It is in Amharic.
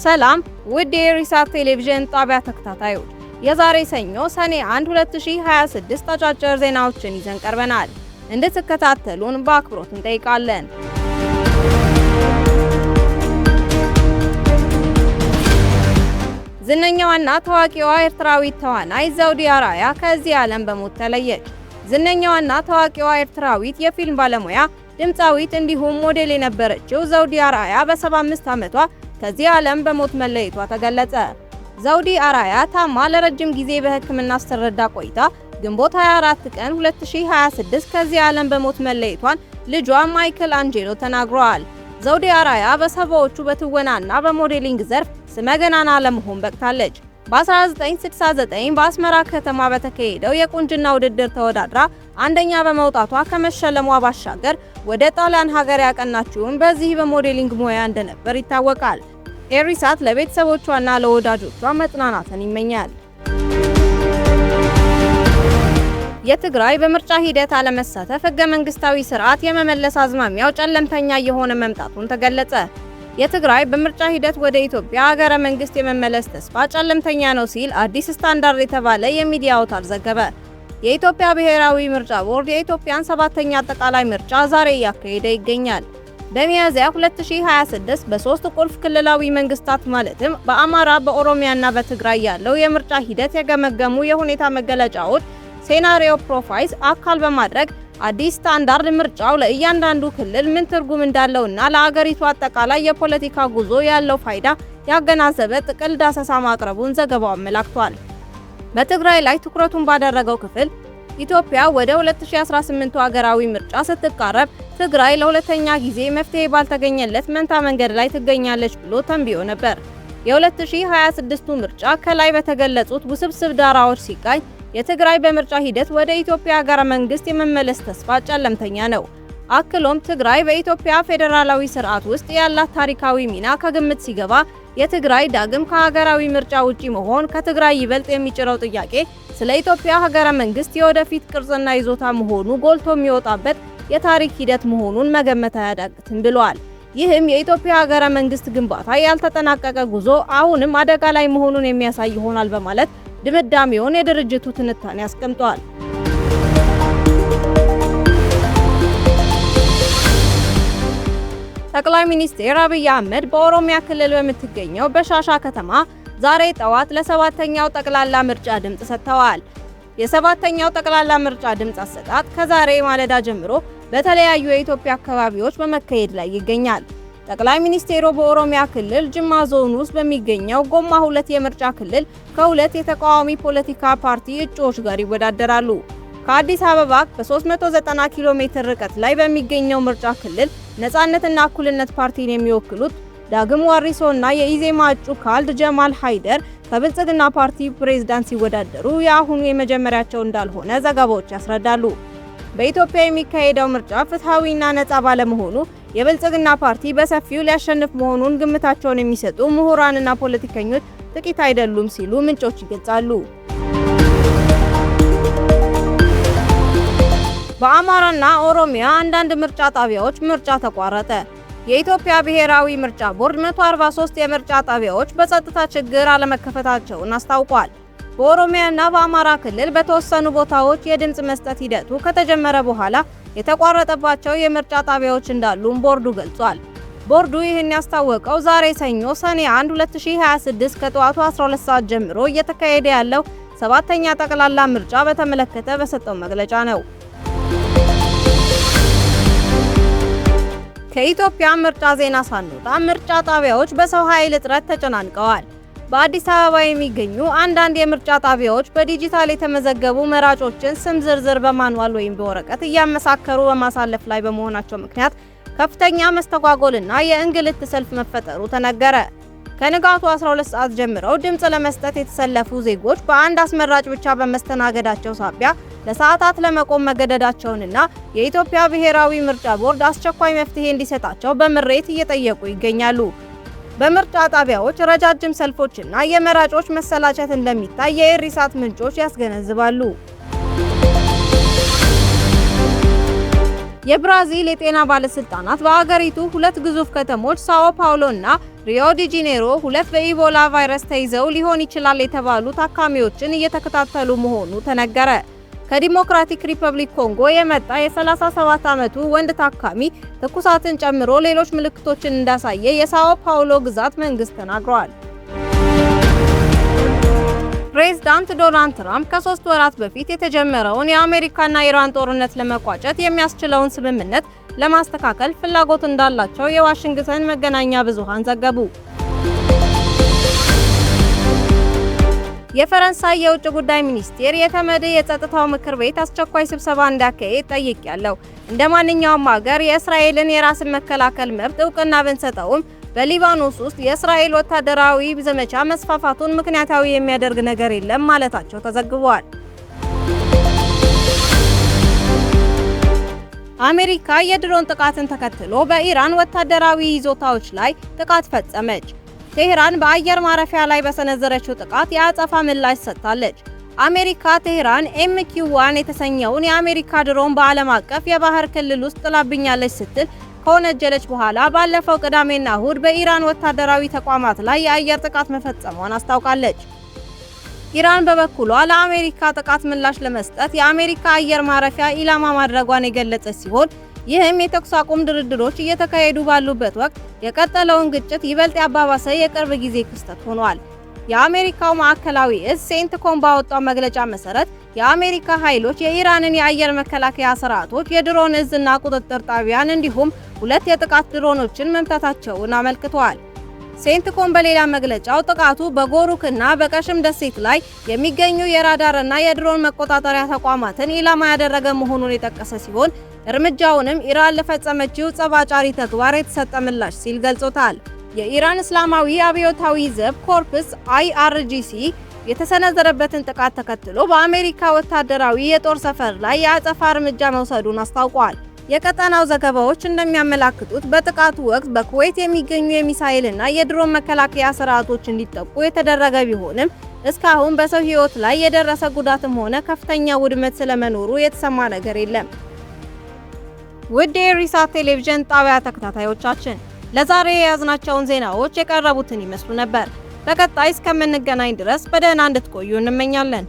ሰላም ውድ የኢሳት ቴሌቪዥን ጣቢያ ተከታታዮች፣ የዛሬ ሰኞ ሰኔ 1 2026 አጫጭር ዜናዎችን ይዘን ቀርበናል። እንድትከታተሉን በአክብሮት እንጠይቃለን። ዝነኛዋና ታዋቂዋ ኤርትራዊት ተዋናይ ዘውዲ አርአያ ከዚህ ዓለም በሞት ተለየች። ዝነኛዋና ታዋቂዋ ኤርትራዊት የፊልም ባለሙያ፣ ድምፃዊት እንዲሁም ሞዴል የነበረችው ዘውዲ አርአያ በ75 ዓመቷ ከዚህ ዓለም በሞት መለየቷ ተገለጸ። ዘውዲ አርአያ ታማ ለረጅም ጊዜ በሕክምና ስትረዳ ቆይታ ግንቦት 24 ቀን 2026 ከዚህ ዓለም በሞት መለየቷን ልጇ ማይክል አንጄሎ ተናግሯል። ዘውዲ አርአያ በሰባዎቹ በትወናና በሞዴሊንግ ዘርፍ ስመገናና ለመሆን በቅታለች። በ1969 በአስመራ ከተማ በተካሄደው የቁንጅና ውድድር ተወዳድራ አንደኛ በመውጣቷ ከመሸለሟ ባሻገር ወደ ጣሊያን ሀገር ያቀናችውን በዚህ በሞዴሊንግ ሙያ እንደነበር ይታወቃል። ኢሳት ለቤተሰቦቿና ለወዳጆቿ መጽናናትን ይመኛል። የትግራይ በምርጫ ሂደት አለመሳተፍ ህገ መንግስታዊ ስርዓት የመመለስ አዝማሚያው ጨለምተኛ የሆነ መምጣቱን ተገለጸ። የትግራይ በምርጫ ሂደት ወደ ኢትዮጵያ ሀገረ መንግስት የመመለስ ተስፋ ጨለምተኛ ነው ሲል አዲስ ስታንዳርድ የተባለ የሚዲያ አውታር ዘገበ። የኢትዮጵያ ብሔራዊ ምርጫ ቦርድ የኢትዮጵያን 7ኛ አጠቃላይ ምርጫ ዛሬ እያካሄደ ይገኛል። በሚያዝያ 2026 በሶስት ቁልፍ ክልላዊ መንግስታት ማለትም በአማራ፣ በኦሮሚያና በትግራይ ያለው የምርጫ ሂደት የገመገሙ የሁኔታ መገለጫዎች ሴናሪዮ ፕሮፋይልስ አካል በማድረግ አዲስ ስታንዳርድ ምርጫው ለእያንዳንዱ ክልል ምን ትርጉም እንዳለውና ለአገሪቱ አጠቃላይ የፖለቲካ ጉዞ ያለው ፋይዳ ያገናዘበ ጥቅል ዳሰሳ ማቅረቡን ዘገባው አመላክቷል። በትግራይ ላይ ትኩረቱን ባደረገው ክፍል ኢትዮጵያ ወደ 2018 ሀገራዊ ምርጫ ስትቃረብ ትግራይ ለሁለተኛ ጊዜ መፍትሄ ባልተገኘለት መንታ መንገድ ላይ ትገኛለች ብሎ ተንብዮ ነበር። የ2026 ምርጫ ከላይ በተገለጹት ውስብስብ ዳራዎች ሲቃኝ የትግራይ በምርጫ ሂደት ወደ ኢትዮጵያ ሀገረ መንግስት የመመለስ ተስፋ ጨለምተኛ ነው። አክሎም ትግራይ በኢትዮጵያ ፌዴራላዊ ስርዓት ውስጥ ያላት ታሪካዊ ሚና ከግምት ሲገባ የትግራይ ዳግም ከሀገራዊ ምርጫ ውጪ መሆን ከትግራይ ይበልጥ የሚጭረው ጥያቄ ስለ ኢትዮጵያ ሀገረ መንግስት የወደፊት ቅርጽና ይዞታ መሆኑ ጎልቶ የሚወጣበት የታሪክ ሂደት መሆኑን መገመት አያዳግትም ብሏል። ይህም የኢትዮጵያ ሀገረ መንግስት ግንባታ ያልተጠናቀቀ ጉዞ አሁንም አደጋ ላይ መሆኑን የሚያሳይ ይሆናል በማለት ድምዳሜውን የድርጅቱ ትንታኔ አስቀምጧል። ጠቅላይ ሚኒስትር አብይ አህመድ በኦሮሚያ ክልል በምትገኘው በሻሻ ከተማ ዛሬ ጠዋት ለሰባተኛው ጠቅላላ ምርጫ ድምጽ ሰጥተዋል። የሰባተኛው ጠቅላላ ምርጫ ድምጽ አሰጣጥ ከዛሬ ማለዳ ጀምሮ በተለያዩ የኢትዮጵያ አካባቢዎች በመካሄድ ላይ ይገኛል። ጠቅላይ ሚኒስትሩ በኦሮሚያ ክልል ጅማ ዞን ውስጥ በሚገኘው ጎማ 2 የምርጫ ክልል ከሁለት የተቃዋሚ ፖለቲካ ፓርቲ እጩዎች ጋር ይወዳደራሉ። ከአዲስ አበባ በ390 ኪሎ ሜትር ርቀት ላይ በሚገኘው ምርጫ ክልል ነጻነትና እኩልነት ፓርቲን የሚወክሉት ዳግም ዋሪሶና የኢዜማ እጩ ካልድ ጀማል ሃይደር ከብልጽግና ፓርቲ ፕሬዝዳንት ሲወዳደሩ የአሁኑ የመጀመሪያቸው እንዳልሆነ ዘገባዎች ያስረዳሉ። በኢትዮጵያ የሚካሄደው ምርጫ ፍትሐዊና ነጻ ባለመሆኑ የብልጽግና ፓርቲ በሰፊው ሊያሸንፍ መሆኑን ግምታቸውን የሚሰጡ ምሁራንና ፖለቲከኞች ጥቂት አይደሉም ሲሉ ምንጮች ይገልጻሉ። በአማራና ኦሮሚያ አንዳንድ ምርጫ ጣቢያዎች ምርጫ ተቋረጠ። የኢትዮጵያ ብሔራዊ ምርጫ ቦርድ 143 የምርጫ ጣቢያዎች በጸጥታ ችግር አለመከፈታቸውን አስታውቋል። በኦሮሚያና በአማራ ክልል በተወሰኑ ቦታዎች የድምጽ መስጠት ሂደቱ ከተጀመረ በኋላ የተቋረጠባቸው የምርጫ ጣቢያዎች እንዳሉም ቦርዱ ገልጿል። ቦርዱ ይህን ያስታወቀው ዛሬ ሰኞ ሰኔ 1 2026 ከጠዋቱ 12 ሰዓት ጀምሮ እየተካሄደ ያለው 7ኛ ጠቅላላ ምርጫ በተመለከተ በሰጠው መግለጫ ነው። ከኢትዮጵያ ምርጫ ዜና ሳንወጣ ምርጫ ጣቢያዎች በሰው ኃይል እጥረት ተጨናንቀዋል። በአዲስ አበባ የሚገኙ አንዳንድ የምርጫ ጣቢያዎች በዲጂታል የተመዘገቡ መራጮችን ስም ዝርዝር በማንዋል ወይም በወረቀት እያመሳከሩ በማሳለፍ ላይ በመሆናቸው ምክንያት ከፍተኛ መስተጓጎልና የእንግልት ሰልፍ መፈጠሩ ተነገረ። ከንጋቱ 12 ሰዓት ጀምረው ድምጽ ለመስጠት የተሰለፉ ዜጎች በአንድ አስመራጭ ብቻ በመስተናገዳቸው ሳቢያ ለሰዓታት ለመቆም መገደዳቸውንና የኢትዮጵያ ብሔራዊ ምርጫ ቦርድ አስቸኳይ መፍትሄ እንዲሰጣቸው በምሬት እየጠየቁ ይገኛሉ። በምርጫ ጣቢያዎች ረጃጅም ሰልፎችና የመራጮች መሰላቸት እንደሚታይ የኢሳት ምንጮች ያስገነዝባሉ። የብራዚል የጤና ባለስልጣናት በአገሪቱ ሁለት ግዙፍ ከተሞች ሳኦ ፓውሎ እና ሪዮ ዲ ጄኔሮ ሁለት በኢቦላ ቫይረስ ተይዘው ሊሆን ይችላል የተባሉ ታካሚዎችን እየተከታተሉ መሆኑ ተነገረ። ከዲሞክራቲክ ሪፐብሊክ ኮንጎ የመጣ የ37 ዓመቱ ወንድ ታካሚ ትኩሳትን ጨምሮ ሌሎች ምልክቶችን እንዳሳየ የሳኦ ፓውሎ ግዛት መንግስት ተናግሯል። ፕሬዝዳንት ዶናልድ ትራምፕ ከ3 ወራት በፊት የተጀመረውን የአሜሪካና ኢራን ጦርነት ለመቋጨት የሚያስችለውን ስምምነት ለማስተካከል ፍላጎት እንዳላቸው የዋሽንግተን መገናኛ ብዙሃን ዘገቡ። የፈረንሳይ የውጭ ጉዳይ ሚኒስቴር የተመድ የጸጥታው ምክር ቤት አስቸኳይ ስብሰባ እንዲያካሂድ ጠይቄያለሁ። እንደ ማንኛውም ሀገር የእስራኤልን የራስን መከላከል መብት እውቅና ብንሰጠውም በሊባኖስ ውስጥ የእስራኤል ወታደራዊ ዘመቻ መስፋፋቱን ምክንያታዊ የሚያደርግ ነገር የለም ማለታቸው ተዘግቧል። አሜሪካ የድሮን ጥቃትን ተከትሎ በኢራን ወታደራዊ ይዞታዎች ላይ ጥቃት ፈጸመች። ቴህራን በአየር ማረፊያ ላይ በሰነዘረችው ጥቃት የአጸፋ ምላሽ ሰጥታለች። አሜሪካ ቴህራን MQ-1 የተሰኘውን የአሜሪካ ድሮን በዓለም አቀፍ የባህር ክልል ውስጥ ጥላብኛለች ስትል ከወነጀለች በኋላ ባለፈው ቅዳሜና እሁድ በኢራን ወታደራዊ ተቋማት ላይ የአየር ጥቃት መፈጸሟን አስታውቃለች። ኢራን በበኩሏ ለአሜሪካ ጥቃት ምላሽ ለመስጠት የአሜሪካ አየር ማረፊያ ኢላማ ማድረጓን የገለጸች ሲሆን ይህም የተኩስ አቁም ድርድሮች እየተካሄዱ ባሉበት ወቅት የቀጠለውን ግጭት ይበልጥ ያባባሰ የቅርብ ጊዜ ክስተት ሆኗል። የአሜሪካው ማዕከላዊ እዝ ሴንትኮም ባወጣው መግለጫ መሰረት የአሜሪካ ኃይሎች የኢራንን የአየር መከላከያ ስርዓቶች፣ የድሮን እዝና ቁጥጥር ጣቢያን እንዲሁም 2 የጥቃት ድሮኖችን መምታታቸውን አመልክተዋል። ሴንትኮም በሌላ መግለጫው ጥቃቱ በጎሩክና በቀሽም ደሴት ላይ የሚገኙ የራዳርና የድሮን መቆጣጠሪያ ተቋማትን ኢላማ ያደረገ መሆኑን የጠቀሰ ሲሆን እርምጃውንም ኢራን ለፈጸመችው ጸባጫሪ ተግባር የተሰጠ ምላሽ ሲል ገልጾታል። የኢራን እስላማዊ አብዮታዊ ዘብ ኮርፕስ IRGC የተሰነዘረበትን ጥቃት ተከትሎ በአሜሪካ ወታደራዊ የጦር ሰፈር ላይ የአጸፋ እርምጃ መውሰዱን አስታውቋል። የቀጠናው ዘገባዎች እንደሚያመላክቱት በጥቃቱ ወቅት በኩዌት የሚገኙ የሚሳኤልና የድሮን መከላከያ ስርዓቶች እንዲጠቁ የተደረገ ቢሆንም እስካሁን በሰው ሕይወት ላይ የደረሰ ጉዳትም ሆነ ከፍተኛ ውድመት ስለመኖሩ የተሰማ ነገር የለም። ውድ የኢሳት ቴሌቪዥን ጣቢያ ተከታታዮቻችን ለዛሬ የያዝናቸውን ዜናዎች የቀረቡትን ይመስሉ ነበር። በቀጣይ እስከምንገናኝ ድረስ በደህና እንድትቆዩ እንመኛለን።